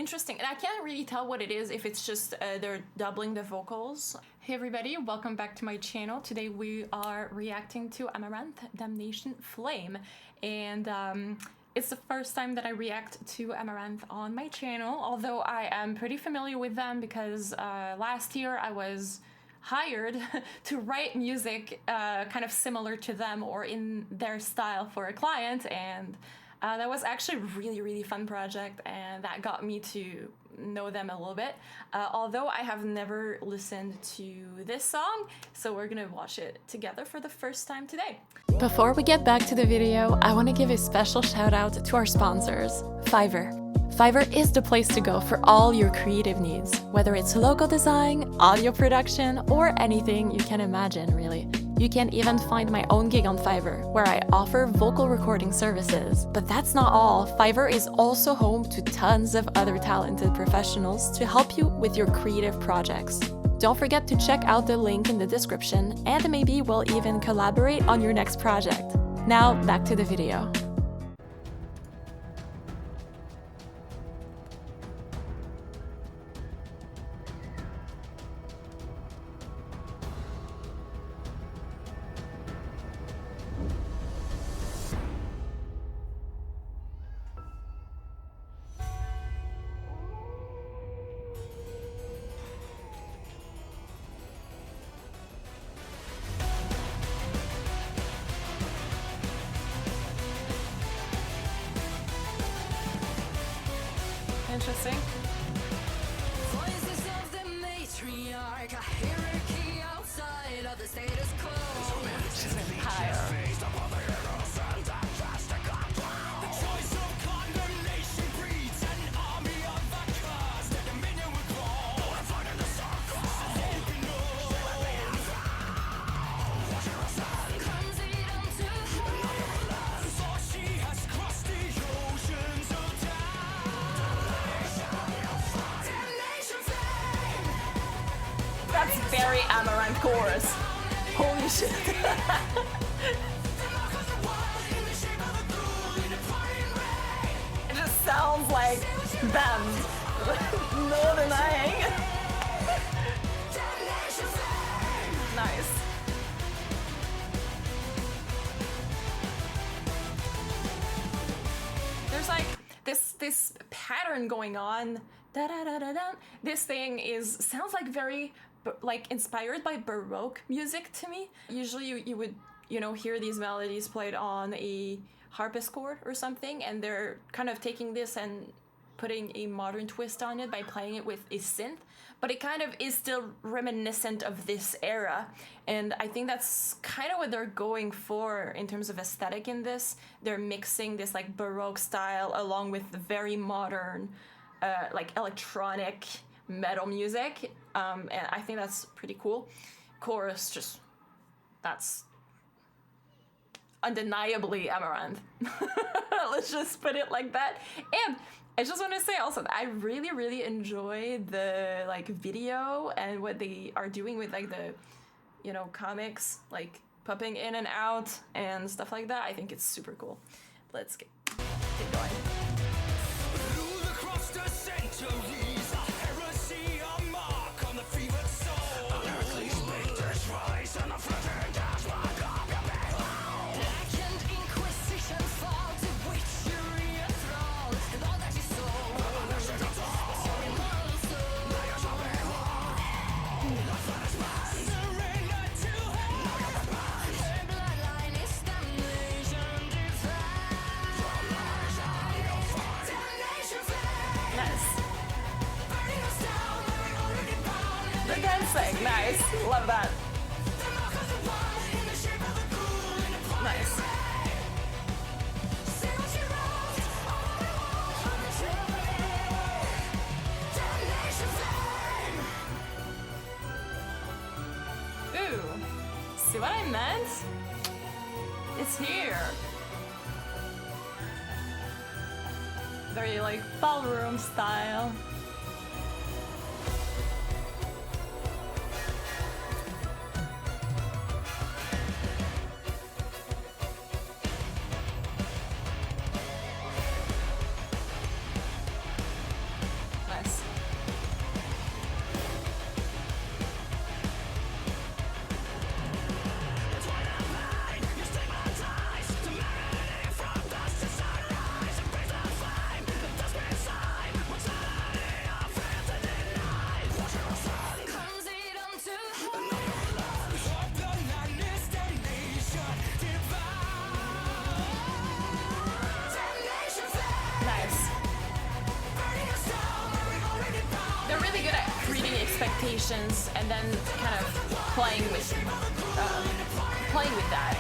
interesting. And I can't really tell what it is, if it's just they're doubling the vocals. Hey everybody, welcome back to my channel. Today we are reacting to Amaranthe, Damnation, Flame. And it's the first time that I react to Amaranthe on my channel, although I am pretty familiar with them because last year I was hired to write music kind of similar to them or in their style for a client, and that was actually a really fun project, and that got me to know them a little bit, although I have never listened to this song, so we're gonna watch it together for the first time today. Before we get back to the video, I want to give a special shout out to our sponsors, Fiverr. Fiverr is the place to go for all your creative needs, whether it's logo design, audio production, or anything you can imagine, really. You can even find my own gig on Fiverr, where I offer vocal recording services. But that's not all. Fiverr is also home to tons of other talented professionals to help you with your creative projects. Don't forget to check out the link in the description, and maybe we'll even collaborate on your next project. Now, back to the video. Interesting. Voices of the matriarch, a hierarchy outside of the status quo. Higher. The choice of condemnation breeds an army of vacuums. The dominion will grow. Fight in the circle. Clumsy unto her. For she has crossed the oceans of That's very Amaranthe chorus. Holy shit. It just sounds like them. No denying. Nice. There's like this pattern going on. Da da da da da. This thing sounds like very like inspired by Baroque music to me. Usually you would, hear these melodies played on a harpsichord or something, and they're kind of taking this and putting a modern twist on it by playing it with a synth, but it kind of is still reminiscent of this era, and I think that's kind of what they're going for in terms of aesthetic in this. They're mixing this like Baroque style along with the very modern like electronic metal music, and I think that's pretty cool. Chorus, that's undeniably Amaranthe. Let's just put it like that. And I just want to say also that I really enjoy the like video and what they are doing with like the comics, like popping in and out and stuff like that. I think it's super cool. Let's get going. rule across the centuries, a heresy, a mark on the fevered soul. Earthly specters rise and the flickering dash like Blackened inquisition fall to witchery and thrall, and all that you sold. Your immortal soul. Surrender to her. Her bloodline is damnation defined. Damnation flame. Nice. Burning us down, we're already bound. The dancing, nice. Love that. The mark of the one in the shape of a ghoul in a fire. Nice. Say what you wrote on the wall of the tree. Damnation flame. Ooh, see what I meant? It's here. Very like ballroom style. expectations and then kind of playing with that.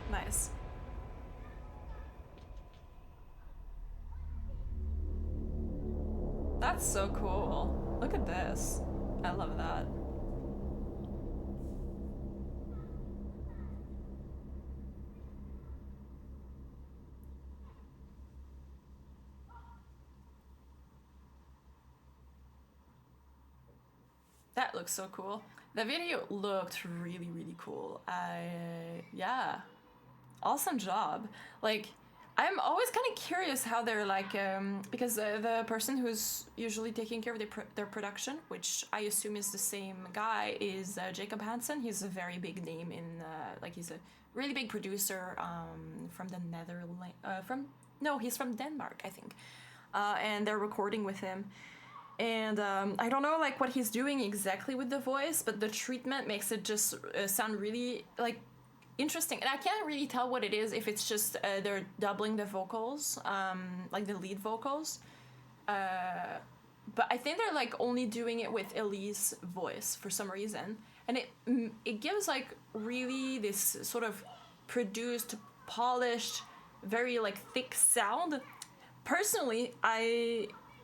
Nice. That's so cool. Look at this. I love that. That looks so cool. The video looked really, really cool. Yeah, awesome job. Like, I'm always kind of curious how they're like, because the person who's usually taking care of their production, which I assume is the same guy, is Jacob Hansen. He's a very big name in, like, he's a really big producer from the Netherlands. He's from Denmark, I think. And they're recording with him. And I don't know like what he's doing exactly with the voice, but the treatment makes it just sound really like interesting. And I can't really tell what it is, if it's just they're doubling the vocals, like the lead vocals. But I think they're like only doing it with Elie's voice for some reason. And it gives like really this sort of produced, polished, very like thick sound. Personally,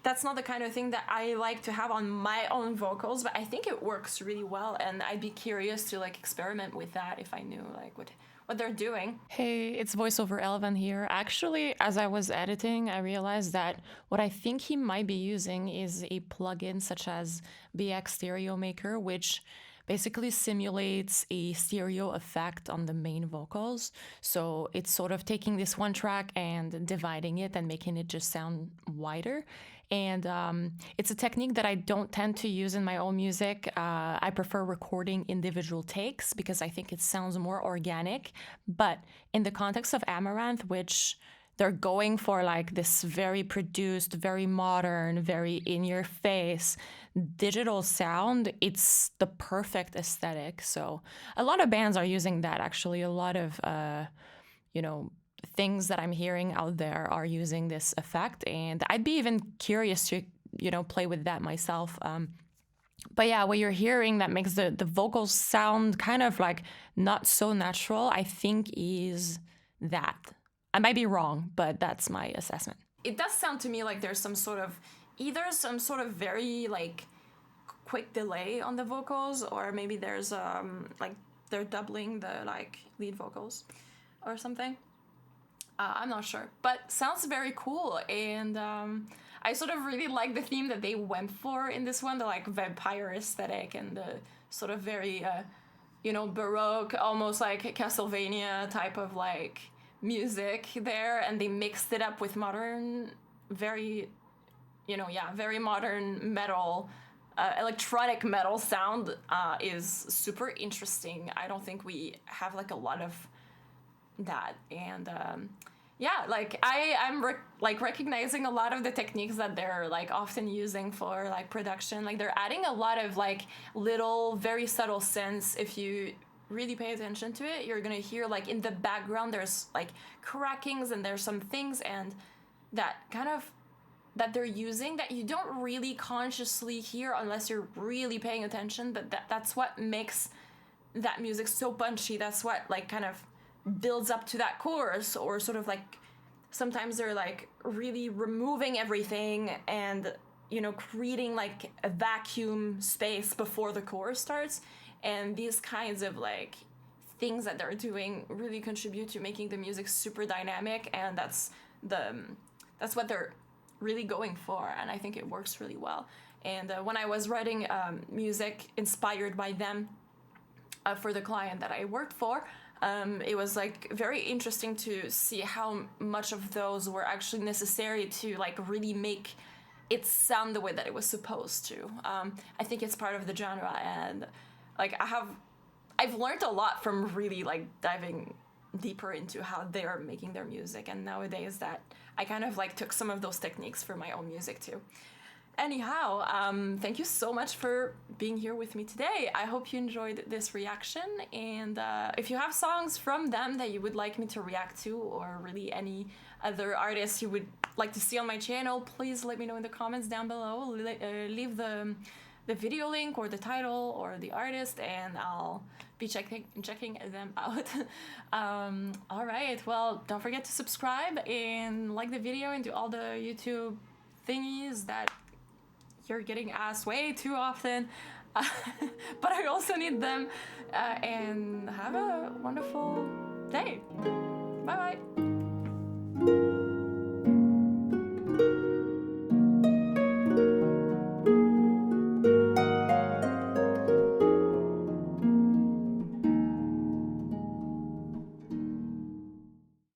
that's not the kind of thing that I like to have on my own vocals, but I think it works really well, and I'd be curious to like experiment with that if I knew like what they're doing. Hey, it's voiceover Elvan here. Actually, as I was editing, I realized that what I think he might be using is a plugin such as BX Stereo Maker, which basically simulates a stereo effect on the main vocals. So it's sort of taking this one track and dividing it and making it just sound wider. And it's a technique that I don't tend to use in my own music. I prefer recording individual takes because I think it sounds more organic. But in the context of Amaranthe, which they're going for like this very produced, very modern, very in-your-face digital sound, it's the perfect aesthetic. So a lot of bands are using that, actually. A lot of, things that I'm hearing out there are using this effect. And I'd be even curious to, play with that myself. But yeah, what you're hearing that makes the vocals sound kind of like not so natural, I think is that. I might be wrong, but that's my assessment. It does sound to me like there's some sort of very like quick delay on the vocals, or maybe there's like they're doubling the like lead vocals or something. I'm not sure, but sounds very cool. And I sort of really like the theme that they went for in this one, the like vampire aesthetic and the sort of very Baroque, almost like Castlevania type of like music there, and they mixed it up with modern, very modern metal, electronic metal sound. Is super interesting. I don't think we have like a lot of that. And like I'm recognizing a lot of the techniques that they're like often using for like production. Like they're adding a lot of like little very subtle synths. If you really pay attention to it, you're gonna hear like in the background there's like crackings, and there's some things and that kind of that they're using that you don't really consciously hear unless you're really paying attention, but that's what makes that music so punchy. That's what like kind of builds up to that chorus. Or sort of like sometimes they're like really removing everything and creating like a vacuum space before the chorus starts. And these kinds of like things that they're doing really contribute to making the music super dynamic, and that's what they're really going for, and I think it works really well. And when I was writing music inspired by them for the client that I worked for, it was like very interesting to see how much of those were actually necessary to like really make it sound the way that it was supposed to. I think it's part of the genre, and like I've learned a lot from really like diving deeper into how they are making their music, and nowadays that I kind of like took some of those techniques for my own music too. Anyhow, thank you so much for being here with me today. I hope you enjoyed this reaction, and if you have songs from them that you would like me to react to, or really any other artists you would like to see on my channel, please let me know in the comments down below. Leave the video link or the title or the artist, and I'll be checking them out. All right, well, don't forget to subscribe and like the video and do all the YouTube thingies that you're getting asked way too often, but I also need them, and have a wonderful day. Bye bye.